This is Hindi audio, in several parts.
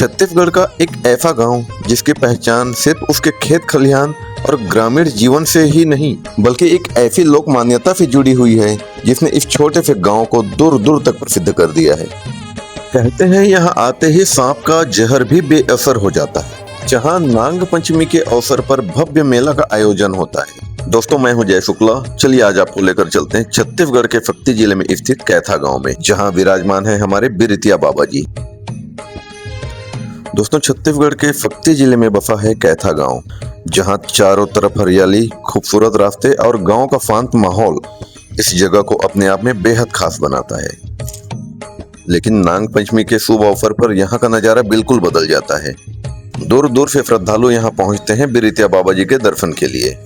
छत्तीसगढ़ का एक ऐसा गांव जिसकी पहचान सिर्फ उसके खेत खलिहान और ग्रामीण जीवन से ही नहीं बल्कि एक ऐसी लोक मान्यता से जुड़ी हुई है जिसने इस छोटे से गांव को दूर दूर तक प्रसिद्ध कर दिया है। कहते हैं यहाँ आते ही सांप का जहर भी बेअसर हो जाता है। जहाँ नाग पंचमी के अवसर पर भव्य मेला का आयोजन होता है। दोस्तों, मैं हूं जय शुक्ला। चलिए आज आपको लेकर चलते हैं छत्तीसगढ़ के शक्ति जिले में स्थित कैथा गांव में, जहां विराजमान है हमारे बिरतिया बाबा जी। दोस्तों, छत्तीसगढ़ के शक्ति जिले में बसा है कैथा गांव, जहां चारों तरफ हरियाली, खूबसूरत रास्ते और गांव का शांत माहौल इस जगह को अपने आप में बेहद खास बनाता है। लेकिन नाग पंचमी के शुभ अवसर पर यहाँ का नजारा बिल्कुल बदल जाता है। दूर दूर से श्रद्धालु यहाँ पहुँचते हैं बिरतिया बाबा जी के दर्शन के लिए।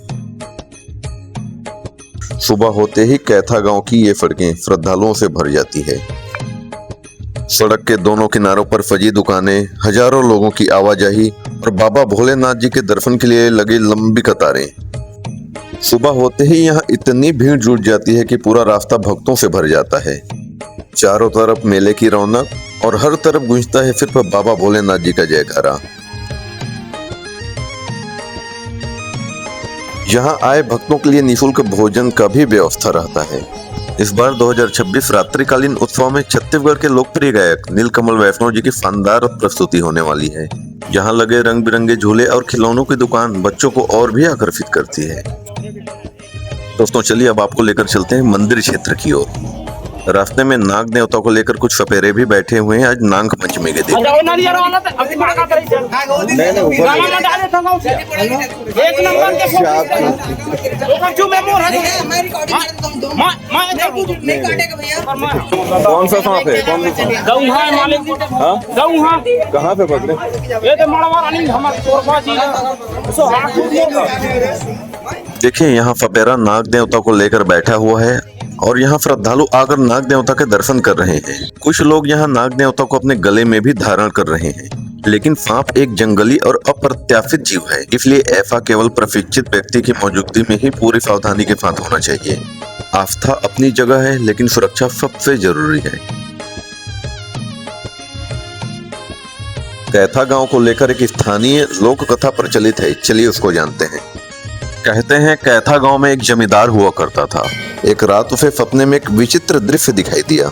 सुबह होते ही कैथा गांव की ये सड़कें श्रद्धालुओं से भर जाती है। सड़क के दोनों किनारों पर सजी दुकानें, हजारों लोगों की आवाजाही और बाबा भोलेनाथ जी के दर्शन के लिए लगी लंबी कतारें। सुबह होते ही यहाँ इतनी भीड़ जुट जाती है कि पूरा रास्ता भक्तों से भर जाता है। चारों तरफ मेले की रौनक और हर तरफ गूंजता है सिर्फ बाबा भोलेनाथ जी का जयकारा। यहाँ आए भक्तों के लिए निःशुल्क भोजन का भी व्यवस्था रहता है। इस बार 2026 रात्रिकालीन उत्सव में छत्तीसगढ़ के लोकप्रिय गायक नीलकमल वैष्णव जी की शानदार प्रस्तुति होने वाली है। यहाँ लगे रंग बिरंगे झूले और खिलौनों की दुकान बच्चों को और भी आकर्षित करती है। दोस्तों, चलिए अब आपको लेकर चलते हैं मंदिर क्षेत्र की ओर। रास्ते में नाग देवता को लेकर कुछ सपेरे भी बैठे हुए हैं आज नाग पंचमी के दिन। कौन सा सांप है? कहाँ पे पकड़े? देखिए, यहाँ सपेरा नाग देवता को लेकर बैठा हुआ है और यहाँ श्रद्धालु आकर नाग देवता के दर्शन कर रहे हैं। कुछ लोग यहाँ नाग देवता को अपने गले में भी धारण कर रहे हैं। लेकिन सांप एक जंगली और अप्रत्याशित जीव है, इसलिए ऐसा केवल प्रशिक्षित व्यक्ति की मौजूदगी में ही पूरी सावधानी के साथ होना चाहिए। आस्था अपनी जगह है, लेकिन सुरक्षा सबसे जरूरी है। कैथा गांव को लेकर एक स्थानीय लोक कथा प्रचलित है, चलिए उसको जानते हैं। कहते हैं कैथा गांव में एक जमींदार हुआ करता था। एक रात उसे सपने में एक विचित्र दृश्य दिखाई दिया।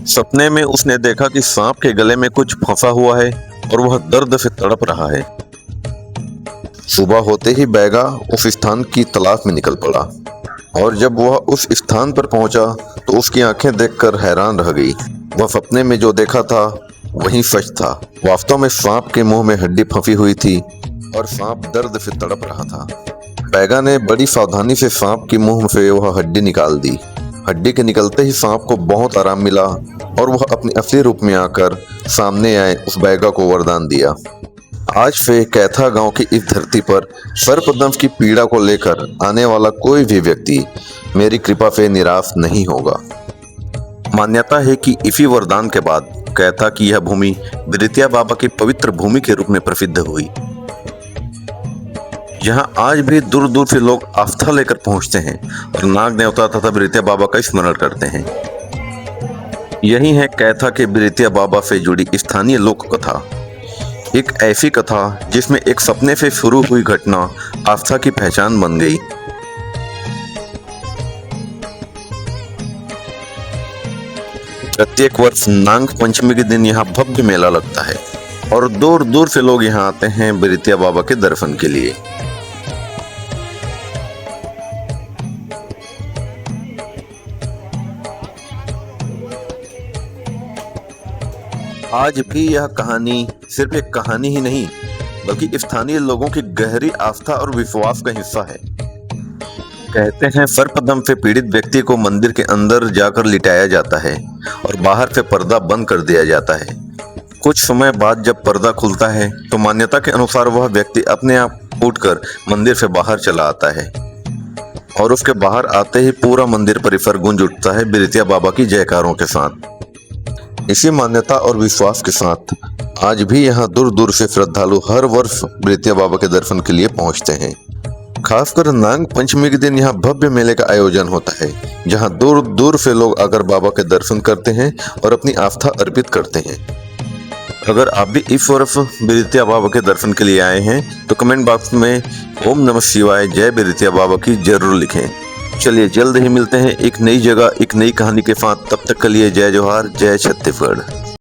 सपने में उसने देखा कि सांप के गले में कुछ फंसा हुआ है और वह दर्द से तड़प रहा है। सुबह होते ही बैगा उस स्थान की तलाश में निकल पड़ा और जब वह उस स्थान पर पहुंचा तो उसकी आंखें देखकर हैरान रह गई। वह सपने में जो देखा था वही सच था। वास्तव में सांप के मुंह में हड्डी फंसी हुई थी और सांप दर्द से तड़प रहा था। बैगा ने बड़ी सावधानी से सांप के मुंह से वह हड्डी निकाल दी। हड्डी के निकलते ही सांप को बहुत आराम मिला और वह अपने असली रूप में आकर सामने आए उस बैगा को वरदान दिया। आज से कैथा गांव की इस धरती पर सर्पदंश की पीड़ा को लेकर आने वाला कोई भी व्यक्ति मेरी कृपा से निराश नहीं होगा। मान्यता है कि इसी वरदान के बाद कैथा की यह भूमि बिरतिया बाबा की पवित्र भूमि के रूप में प्रसिद्ध हुई। यहाँ आज भी दूर दूर से लोग आस्था लेकर पहुंचते हैं और नाग देवता तथा बिरतिया बाबा का स्मरण करते हैं। यही है कैथा के बिरतिया बाबा से जुड़ी स्थानीय लोक कथा। एक ऐसी कथा जिसमें एक सपने से शुरू हुई घटना आस्था की पहचान बन गई। प्रत्येक वर्ष नाग पंचमी के दिन यहाँ भव्य मेला लगता है और दूर दूर से लोग यहाँ आते हैं बिरतिया बाबा के दर्शन के लिए। आज भी यह कहानी सिर्फ एक कहानी ही नहीं बल्कि स्थानीय लोगों की गहरी आस्था और विश्वास का हिस्सा है। कहते हैं सर्पदंश से पीड़ित व्यक्ति को मंदिर के अंदर जाकर लिटाया जाता है और बाहर से पर्दा बंद कर दिया जाता है। कुछ समय बाद जब पर्दा खुलता है तो मान्यता के अनुसार वह व्यक्ति अपने आप उठकर मंदिर से बाहर चला आता है और उसके बाहर आते ही पूरा मंदिर परिसर गूंज उठता है बिरतिया बाबा की जयकारों के साथ। इसी मान्यता और विश्वास के साथ आज भी यहाँ दूर दूर से श्रद्धालु हर वर्ष बिरतिया बाबा के दर्शन के लिए पहुँचते हैं। खासकर नाग पंचमी के दिन यहाँ भव्य मेले का आयोजन होता है, जहाँ दूर दूर से लोग आकर बाबा के दर्शन करते हैं और अपनी आस्था अर्पित करते हैं। अगर आप भी इस वर्ष बिरतिया बाबा के दर्शन के लिए आए हैं तो कमेंट बॉक्स में ओम नमः शिवाय जय बिरतिया बाबा की जरूर लिखें। चलिए जल्द ही मिलते हैं एक नई जगह एक नई कहानी के साथ। तब तक के लिए जय जोहार, जय छत्तीसगढ़।